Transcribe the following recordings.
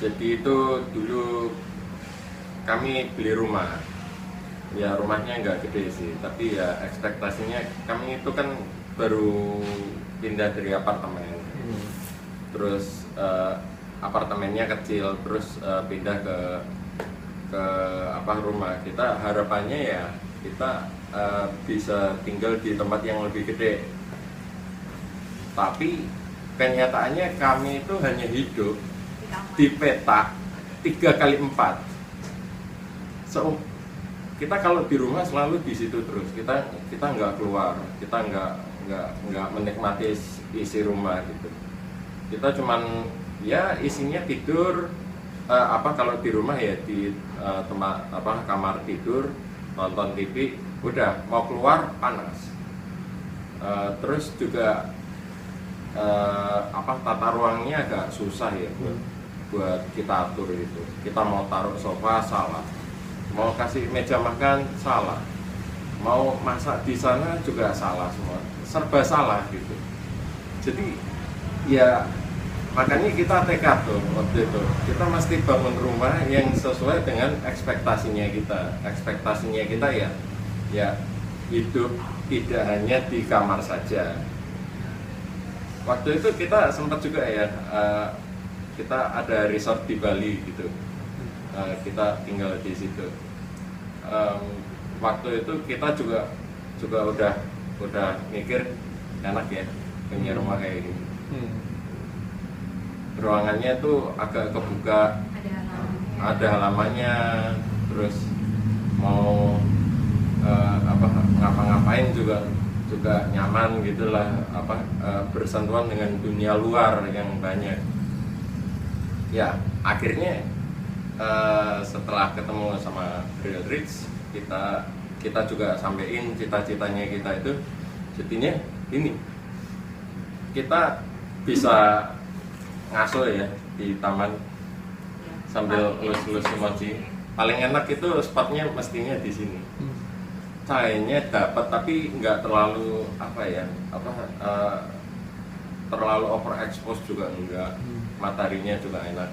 Jadi itu dulu kami beli rumah. Ya rumahnya nggak gede sih, tapi ya ekspektasinya kami itu kan baru pindah dari apartemen. Terus apartemennya kecil, terus pindah ke rumah. Kita harapannya ya kita bisa tinggal di tempat yang lebih gede. Tapi kenyataannya kami itu hanya hidup di petak 3x4. So, kita kalau di rumah selalu di situ terus. Kita nggak keluar, kita nggak menikmati isi rumah gitu. Kita cuman ya isinya tidur. Kalau di rumah ya di tempat kamar tidur, nonton TV, udah mau keluar panas. Terus juga tata ruangnya agak susah ya buat kita atur itu. Kita mau taruh sofa salah, mau kasih meja makan salah, mau masak di sana juga salah, semua serba salah gitu. Jadi ya makanya kita tekad tuh waktu itu, kita mesti bangun rumah yang sesuai dengan ekspektasinya kita ya hidup tidak hanya di kamar saja. Waktu itu kita sempat juga ya, kita ada resort di Bali gitu, kita tinggal di situ. Waktu itu kita juga udah mikir enak ya punya rumah kayak gini. Ruangannya tuh agak kebuka, ada halamannya, terus mau ngapa-ngapain juga nyaman gitulah, bersentuhan dengan dunia luar yang banyak. Ya akhirnya setelah ketemu sama Real Rich, kita juga sampein cita-citanya kita itu. Jadinya ini kita bisa ngasuh ya di taman sambil lulus emoji. Paling enak itu spotnya mestinya di sini. Cahayanya dapat tapi nggak terlalu terlalu overexpose juga enggak. Mataharinya juga enak.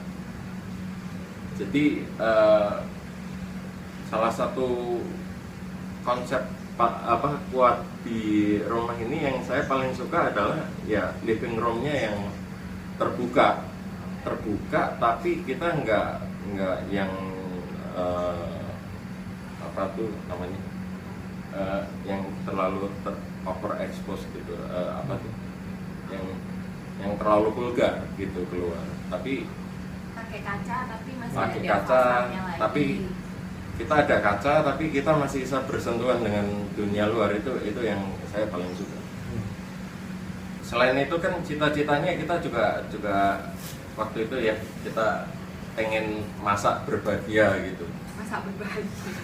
Jadi salah satu konsep kuat di rumah ini yang saya paling suka adalah ya living roomnya yang terbuka tapi kita nggak yang yang terlalu overexpose gitu, yang terlalu vulgar gitu keluar, tapi pakai kaca tapi masih pakai ada kaca lagi. Tapi kita ada kaca tapi kita masih bisa bersentuhan dengan dunia luar. Itu yang saya paling suka. Selain itu kan cita-citanya kita juga waktu itu ya kita pengen masak berbahagia gitu. Masak berbahagia.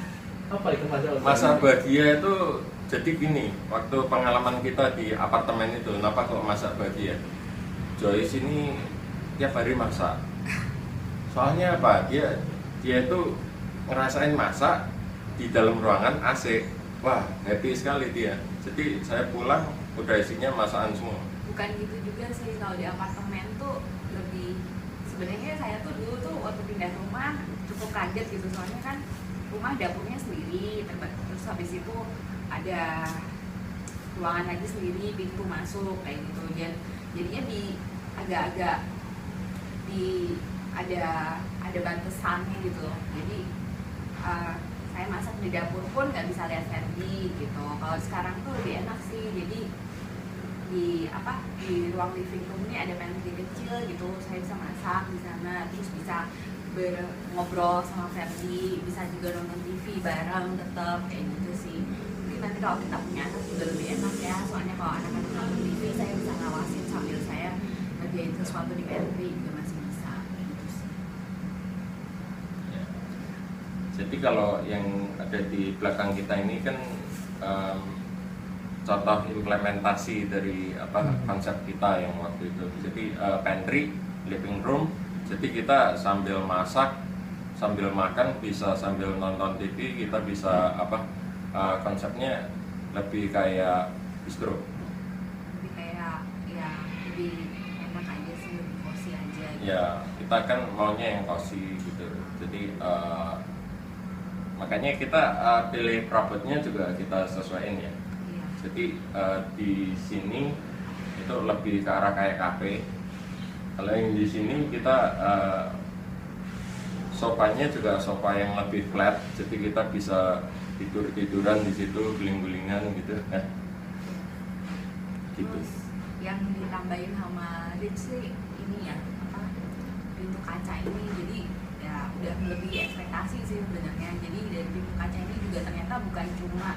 Apa itu Masak bahagia itu jadi gini, waktu pengalaman kita di apartemen itu, kenapa kok masak bahagia? Joyce ini tiap hari masak. Soalnya apa? Dia itu ngerasain masak di dalam ruangan AC. Wah, happy sekali dia. Jadi saya pulang udah isinya masakan semua. Bukan gitu juga sih, kalau di apartemen tuh lebih, sebenarnya saya tuh dulu tuh waktu pindah rumah cukup kaget gitu, soalnya kan rumah dapurnya sendiri, terus habis itu ada ruangan lagi sendiri, pintu masuk kayak gitu. Dan jadinya agak-agak ada batasannya gitu. Jadi saya masak di dapur pun nggak bisa lihat Ferdi gitu. Kalau sekarang tuh lebih enak sih, jadi di ruang living room ini ada pantry kecil gitu, saya bisa masak di sana, terus bisa ngobrol sama Ferdi, bisa juga nonton TV bareng tetap kayak gitu sih. Mungkin nanti kalau kita punya anak juga lebih enak ya, soalnya kalau anak-anak nonton TV saya bisa ngawasin sambil saya ngerjain sesuatu di pantry juga masih bisa gitu sih. Jadi kalau yang ada di belakang kita ini kan contoh implementasi dari konsep kita yang waktu itu. Jadi pantry, living room. Jadi kita sambil masak, sambil makan, bisa sambil nonton TV, kita bisa konsepnya lebih kayak bistro. Lebih kayak ya lebih enak aja sih, lebih cozy aja. ya kita kan maunya yang cozy gitu. Jadi makanya kita pilih perabotnya juga kita sesuaiin ya. Iya. Jadi di sini itu lebih ke arah kayak kafe. Kalau yang di sini kita sofanya juga sofa yang lebih flat, jadi kita bisa tiduran di situ, guling-gulingan gitu kan. Gitu. Terus yang ditambahin sama Rich sih ini ya apa pintu kaca ini, jadi ya udah melebihi ekspektasi sih sebenarnya. Jadi dari pintu kaca ini juga ternyata bukan cuma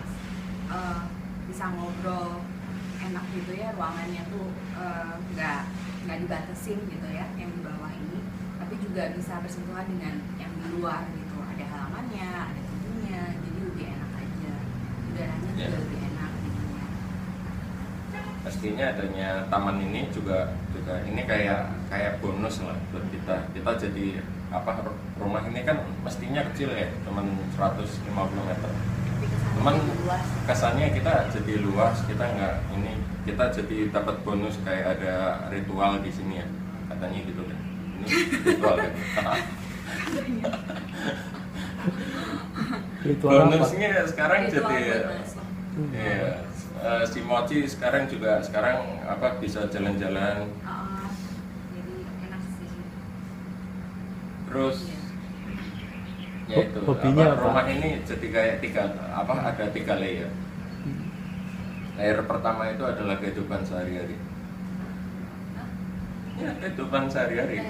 bisa ngobrol enak gitu ya, ruangannya tuh nggak dibatesin gitu ya yang di bawah ini, tapi juga bisa bersentuhan dengan yang di luar gitu, ada halamannya, ada pintunya, jadi lebih enak aja, udaranya juga lebih enak gitu ya. Pastinya adanya taman ini juga ini kayak bonus lah buat kita jadi apa, rumah ini kan mestinya kecil ya, cuman 150 meter. Cuman kesannya kita jadi luas, kita nggak ini, kita jadi dapat bonus kayak ada ritual di sini ya, katanya gitu kan. Ini ritual kan. Bonusnya sekarang jadi ya, si Mochi sekarang apa bisa jalan-jalan. Jadi enak sih. Terus ya itu hobinya apa? Rumah ini jadi kayak ada tiga layer. Layer pertama itu adalah kehidupan sehari-hari. Ya, kehidupan sehari-hari.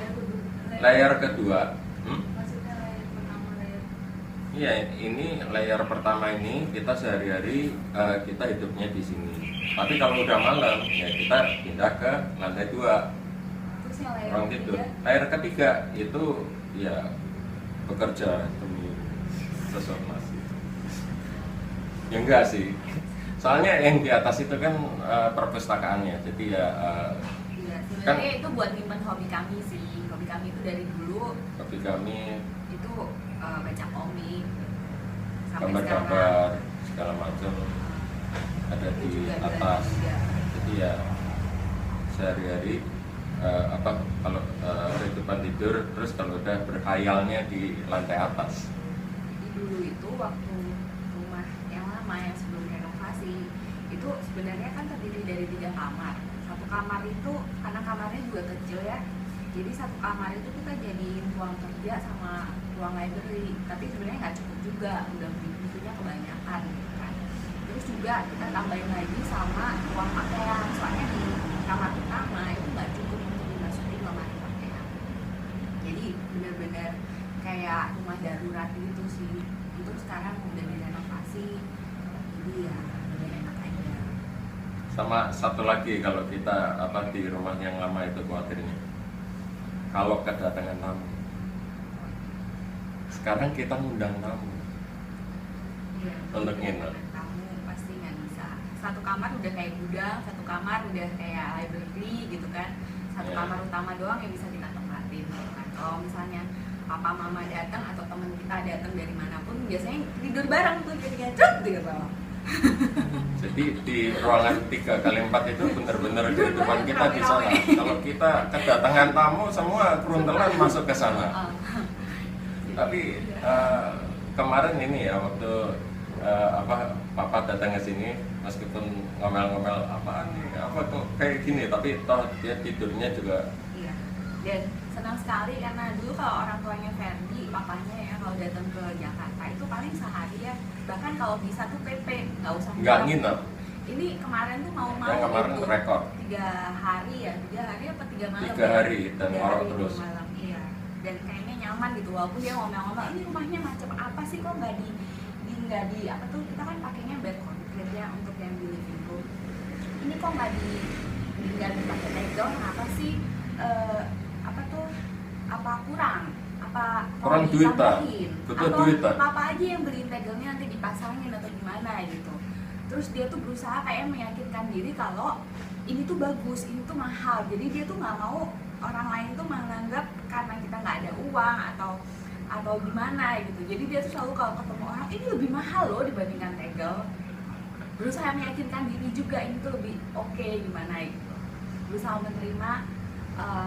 Layer kedua, Maksudnya layer pertama, layer iya ini layer pertama ini kita sehari-hari kita hidupnya di sini. Tapi kalau udah malam ya kita pindah ke lantai 2. terus yang layer Ruang tidur. Layer ketiga itu ya bekerja demi sesuatu. Ya enggak sih. Soalnya yang di atas itu kan perpustakaannya. Jadi ya Iya, sebenarnya kan itu buat nyimpen hobi kami sih. Hobi kami itu dari dulu tapi kami itu baca komik sampai sekarang. gambar-gambar segala macam ada Itu di juga atas. juga. Jadi ya sehari-hari kalau kehidupan tidur, terus kalau udah berkhayalnya di lantai atas. Jadi dulu itu waktu rumah yang lama yang sebelum renovasi itu sebenarnya kan terdiri dari 3 kamar. Satu kamar itu karena kamarnya juga kecil ya, jadi satu kamar itu kita jadiin ruang kerja sama ruang library, tapi sebenarnya nggak cukup juga, udah bukunya kebanyakan gitu kan. Terus juga kita tambahin lagi sama ruang pakaian, soalnya di kamar utama itu nggak cukup untuk dimasukin lemari pakaian. Jadi benar-benar kayak rumah darurat gitu sih. Itu sekarang udah direnovasi, jadi ya lebih enak aja. Sama satu lagi, kalau kita di rumah yang lama itu khawatirnya kalau kedatangan tamu. Sekarang kita ngundang tamu Iya, untuk nginep. tamu pasti nggak bisa. Satu kamar udah kayak gudang, satu kamar udah kayak library gitu kan. Satu Iya. kamar utama doang yang bisa kita tempatin gitu kan. Kalau misalnya papa mama datang atau teman kita datang dari manapun, biasanya tidur bareng tuh jadinya cut gitu bawah. Jadi di ruangan 3x4 itu benar-benar kehidupan kita di sana. Kalau kita kedatangan tamu, semua keruntelan masuk ke sana. Tapi kemarin ini ya, waktu papa datang ke sini, meskipun ngomel-ngomel apaan nih, apa kok kayak gini, tapi toh dia tidurnya juga. Iya. Dan senang sekali karena dulu kalau orang tuanya Ferdi, papanya ya kalau datang ke Jakarta itu paling sehari ya. Bahkan kalau bisa tuh PP, nggak usah Nggak nginep. Ini kemarin tuh mau Yang kemarin itu rekor 3 hari ya, 3 hari apa 3 malam? 3 hari dan 3 ngorok hari, terus. 2 malam, iya. Dan kayaknya nyaman gitu, walaupun dia ngomel-ngomel, ini rumahnya macam apa sih kok nggak di apa tuh, kita kan pakainya bed concrete ya untuk yang di living room. Ini kok nggak pakai tegel, kenapa sih? Apa tuh? Apa kurang? Apa Kurang mau duit, tak? ditambahin? Butuh Atau duit, tak? papa aja yang beliin tegelnya nanti dipasangin atau gimana gitu. Terus dia tuh berusaha kayak meyakinkan diri kalau ini tuh bagus, ini tuh mahal. Jadi dia tuh nggak mau orang lain tuh menganggap karena kita nggak ada uang atau gimana gitu. Jadi dia tuh selalu kalau ketemu orang, ini lebih mahal loh dibandingkan tegel. Berusaha meyakinkan diri juga ini tuh lebih oke gimana gitu. Berusaha menerima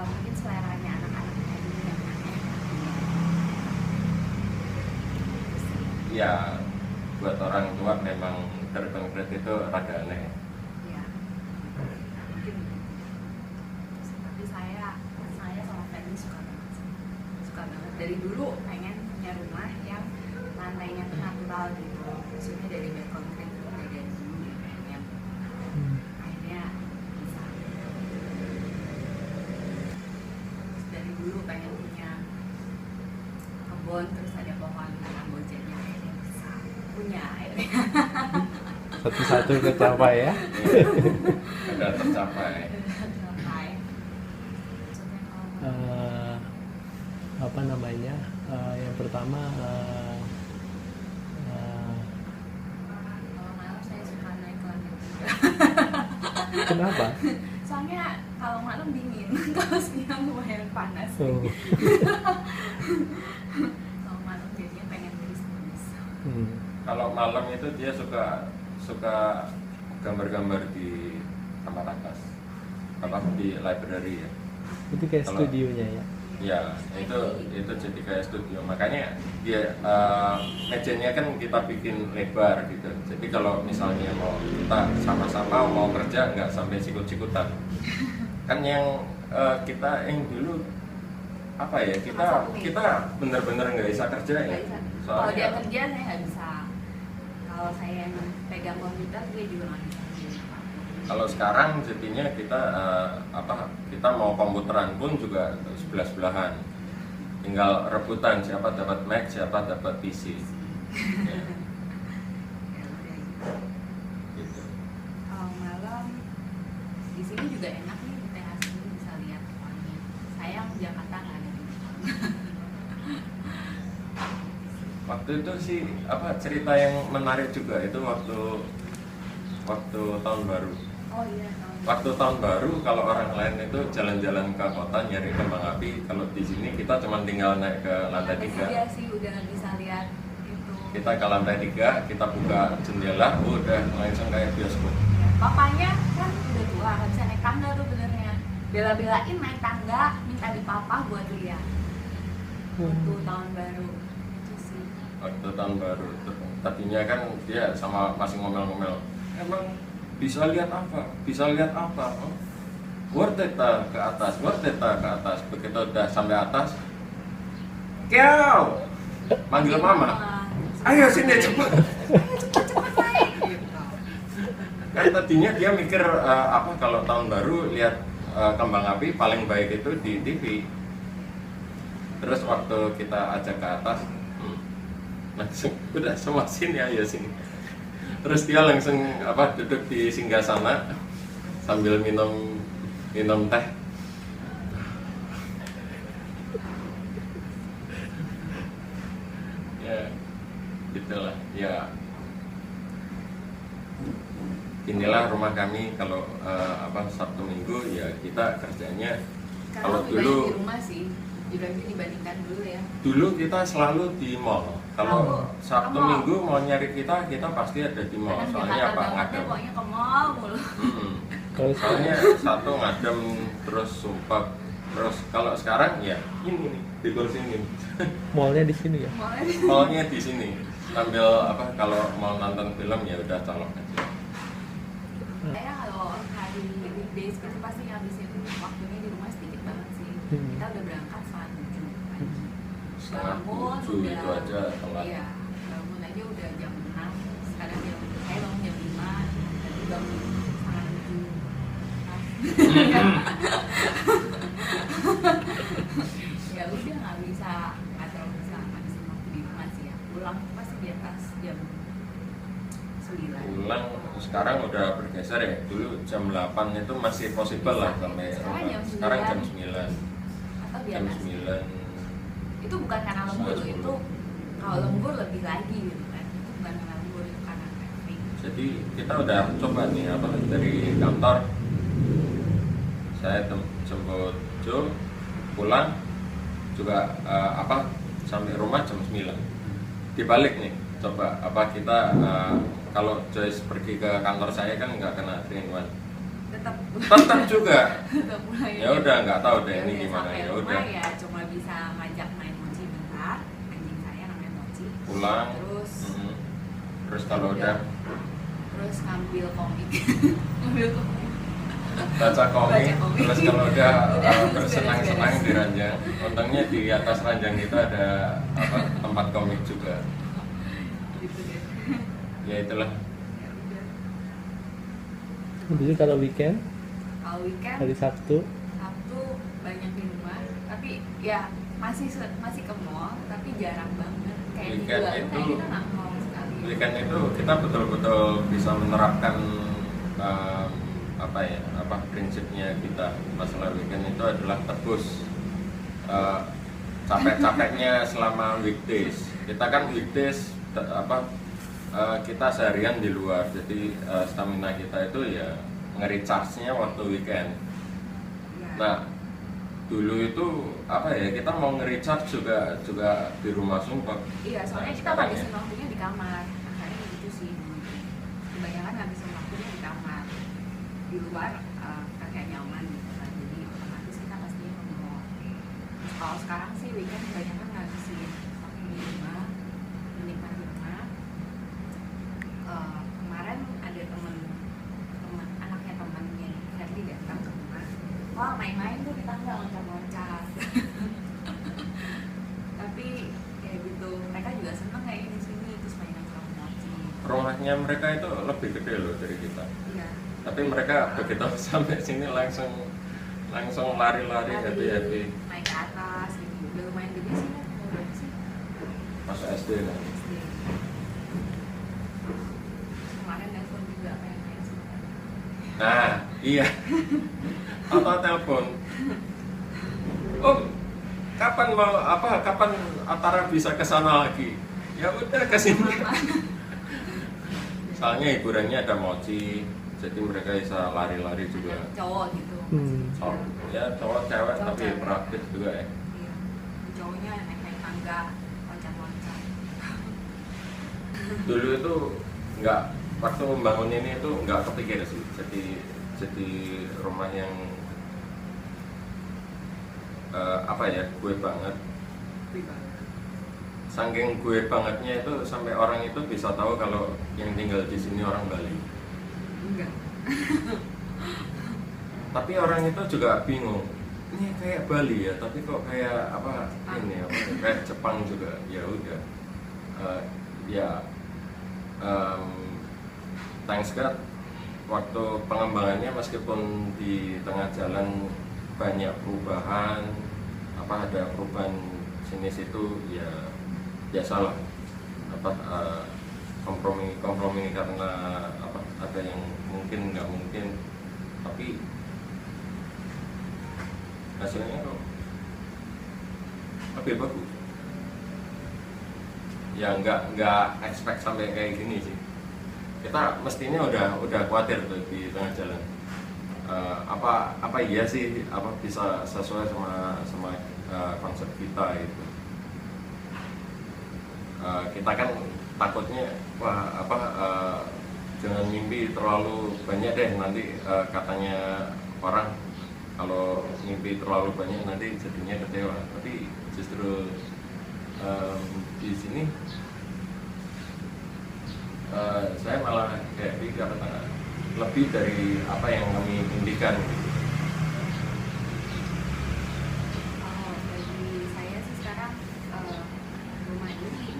mungkin seleranya anak-anak ya buat orang tua memang terkonkret itu rada aneh. Ya mungkin tapi saya sama Feni suka banget sih, suka banget dari dulu pengen punya rumah yang lantainya tuh natural gitu, maksudnya dari bed konkret itu dari dulu ya pengen, akhirnya bisa. Terus dari dulu pengen punya kebun, terus ada pohon kambojanya, akhirnya bisa punya akhirnya. Satu-satu kecapai ya. Udah tercapai. Tercapai. Maksudnya kalau Apa namanya? Yang pertama kalau malam saya suka naik ke lantai 3. kenapa? Soalnya kalau malam dingin, kalau siang lumayan panas. Oh. Kalau malam jadinya pengen tulis-tulis. Kalau malam itu dia suka gambar-gambar di tempat atas, apa di library ya. Itu kayak Kalau- studionya ya. Ya, itu jadi kayak studio. Makanya dia mejanya kan kita bikin lebar gitu. Jadi kalau misalnya mau kita sama-sama mau kerja nggak sampai sikut-sikutan. Kan yang kita yang dulu apa ya, kita benar-benar nggak bisa kerja ya. Nggak bisa. Kalau dia Soalnya kerja saya nggak bisa. Kalau saya yang pegang komputer dia juga nggak bisa. kalau sekarang jadinya kita kita mau komputeran pun juga sebelah-sebelahan. Tinggal rebutan siapa dapat Mac, siapa dapat PC. Ya, Ya udah gitu. gitu. Kalau malam di sini juga enak nih di teras ini bisa lihat pohonnya. Sayang Jakarta nggak ada di depan. Waktu itu sih cerita yang menarik juga itu waktu tahun baru. Oh iya. Waktu tahun baru kalau orang lain itu jalan-jalan ke kota nyari kembang api, kalau di sini kita cuma tinggal naik ke lantai 3. Iya sih udah bisa lihat itu. Kita ke lantai 3, kita buka jendela, udah langsung kayak bioskop. Ya, papanya kan udah tua nggak bisa naik tangga tuh benernya. Bela-belain naik tangga minta di papa buat lihat. Waktu tahun baru itu sih. Waktu tahun baru tadinya kan dia sama masih ngomel-ngomel, emang bisa lihat apa? Oh, worth it ke atas. Begitu udah sampai atas, Kiau manggil mama, ayo sini cepet. Cepet naik gitu. Kan tadinya dia mikir kalau tahun baru lihat kembang api paling baik itu di TV. Terus waktu kita ajak ke atas, langsung udah semua sini, ayo sini. Terus dia langsung duduk di singgasana sambil minum teh. Ya, gitulah. Ya, inilah rumah kami kalau Sabtu Minggu ya kita kerjanya. Kalau Kalau lebih dulu- banyak di rumah sih dibandingkan dulu ya. Dulu kita selalu di mall. Kalau Sabtu Ke mall. Minggu mau nyari kita pasti ada di mall. Kadang Soalnya Jakarta apa? banget ya, Ngadem. pokoknya ke mall mulu. Kalau Soalnya satu ngadem terus sumpah. Terus kalau sekarang ya ini nih di kursi ini. mallnya di sini ya. Mallnya Mallnya di sini. Sambil kalau mau nonton film ya udah colok aja. saya kalau hari weekdays gitu pasti ngabisin waktunya di rumah sedikit banget sih. Hmm. Kita udah berangkat 7:30 pagi. Setengah Bangun 7 udah- itu aja telat. Iya, bangun aja udah jam 6. Sekarang saya bangun jam 5, nanti bangun setengah 7. Ya udah nggak terlalu bisa ngabisin waktu di rumah sih ya. Pulang pasti di atas jam 9. Pulang sekarang udah bergeser ya. Dulu jam 8 itu masih possible lah sampai Sekarang rumah. jam Sekarang jam 9. 9. Atau di Jam atas. 9. Itu bukan karena lembur, 9:10. itu kalau lembur lebih lagi gitu kan. Itu bukan karena lembur, itu karena traffic. Jadi kita udah coba nih dari kantor saya jemput Jo, pulang juga sampai rumah jam 9. Dibalik nih, coba kita kalau Joyce pergi ke kantor saya kan nggak kena 3-in-1. Tetap juga. Tetap pulang Ya udah nggak tahu deh ini udah gimana, sampai ya rumah udah ya cuma bisa ngajak main mochi bentar, anjing saya namanya mochi. pulang. Terus Terus kalau udah terus ngambil komik ngambil komik baca komik, terus kalau udah Udah, bersenang-senang beres-beres. di ranjang, untungnya di atas ranjang itu ada tempat komik juga. gitu deh. Ya itulah. Ya udah. Habis itu kalau weekend, Kalau weekend hari Sabtu, Sabtu banyak di rumah, tapi ya masih ke mall, tapi jarang banget. Kayak di Weekend luar itu- kayak kita nggak mall sekali. Weekend itu kita betul-betul bisa menerapkan prinsipnya kita masalah weekend itu adalah tebus capek-capeknya selama weekdays. Kita kan weekdays kita seharian di luar, jadi stamina kita itu ya nge-recharge-nya waktu weekend. Ya. Nah, dulu itu kita mau nge-recharge juga di rumah sumpah. Iya, soalnya Nah, kita sekarang ngabisin ya. waktunya di kamar. Makanya begitu sih dulu. Kebanyakan ngabisin waktunya di kamar. Di luar kayak nyaman gitu kan. Jadi otomatis kita pastinya ke mall. Kalau sekarang sih weekend kebanyakan ngabisin waktu di rumah, menikmati rumah. Kemarin ada teman anaknya temannya Herli datang ke rumah. Wah, main-main tuh di tangga loncat-loncat. Tapi ya gitu, mereka juga seneng kayak di sini terus mainan sama mochi. Rumahnya mereka itu lebih gede loh dari kita. Iya. Tapi mereka begitu sampai sini langsung lari-lari happy. Naik ke atas gitu. Udah lumayan gede sih kan. Udah sih. Masuk SD kan. SD. Kemarin nelfon juga pengen main sama mereka. Nah, iya. Atau telepon. Kapan Atara bisa ke sana lagi? Ya udah ke sini. Soalnya hiburannya ada mochi, jadi mereka bisa lari-lari juga. Cowok gitu. Hmm. Ya cowok cewek Cowok, tapi cewek. praktis juga ya. Iya. Cowoknya naik tangga, loncat-loncat. Dulu itu nggak, waktu membangun ini itu nggak kepikir sih, jadi rumah yang gue banget. Saking gue bangetnya itu sampai orang itu bisa tahu kalau yang tinggal di sini orang Bali. Enggak. Tapi orang itu juga bingung. Ini kayak Bali ya, tapi kok kayak kayak Jepang juga. Ya udah. Thanks God, waktu pengembangannya meskipun di tengah jalan banyak perubahan, ada perubahan sini situ, ya biasalah, kompromi karena ada yang mungkin nggak mungkin, tapi hasilnya kok lebih bagus. Ya nggak expect sampai kayak gini sih. Kita mestinya udah khawatir tuh di tengah jalan. Iya sih bisa sesuai sama konsep kita itu. Kita kan takutnya jangan mimpi terlalu banyak deh, nanti katanya orang kalau mimpi terlalu banyak nanti jadinya kecewa. Tapi justru di sini saya malah kayak karena lebih dari apa yang kami impikan. Oh, bagi saya sih sekarang rumah ini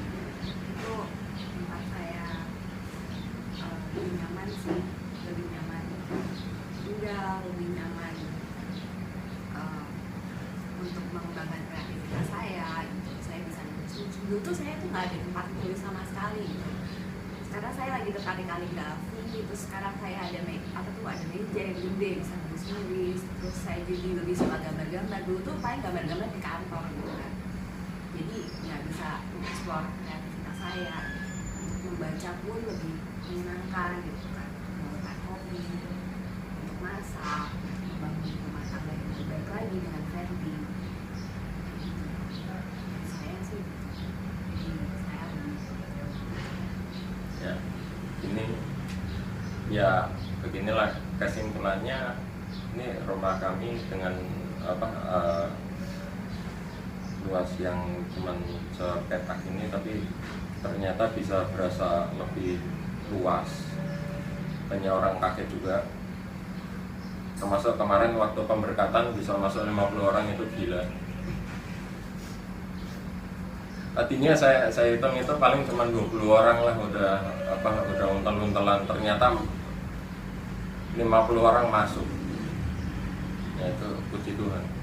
itu tempat saya lebih nyaman sih, lebih nyaman tinggal, lebih nyaman untuk mengembangkan kreativitas saya. Gitu. Saya bisa nulis. Dulu tuh saya tuh nggak ada tempat nulis sama sekali. Gitu. Sekarang saya lagi tertarik kaligrafi, terus sekarang saya ada ada meja yang gede bisa nulis, terus saya jadi lebih suka gambar-gambar. Dulu tuh paling gambar-gambar di kantor gitu kan, jadi nggak bisa mengeksplor kreativitas saya. Untuk membaca pun lebih menyenangkan gitu kan, melakukan hobi, untuk masak, membangun rumah tangga yang lebih baik lagi dengan Ferdi. Saya sih, jadi saya lebih Ya, ini ya beginilah kesimpulannya. Ini rumah kami dengan seluas yang cuman sepetak ini, tapi ternyata bisa berasa lebih luas. Banyak orang kaget juga, termasuk kemarin waktu pemberkatan bisa masuk 50 orang, itu gila. Tadinya saya hitung itu paling cuma 20 orang lah, udah untel-untelan, ternyata 50 orang masuk. Ya itu puji Tuhan.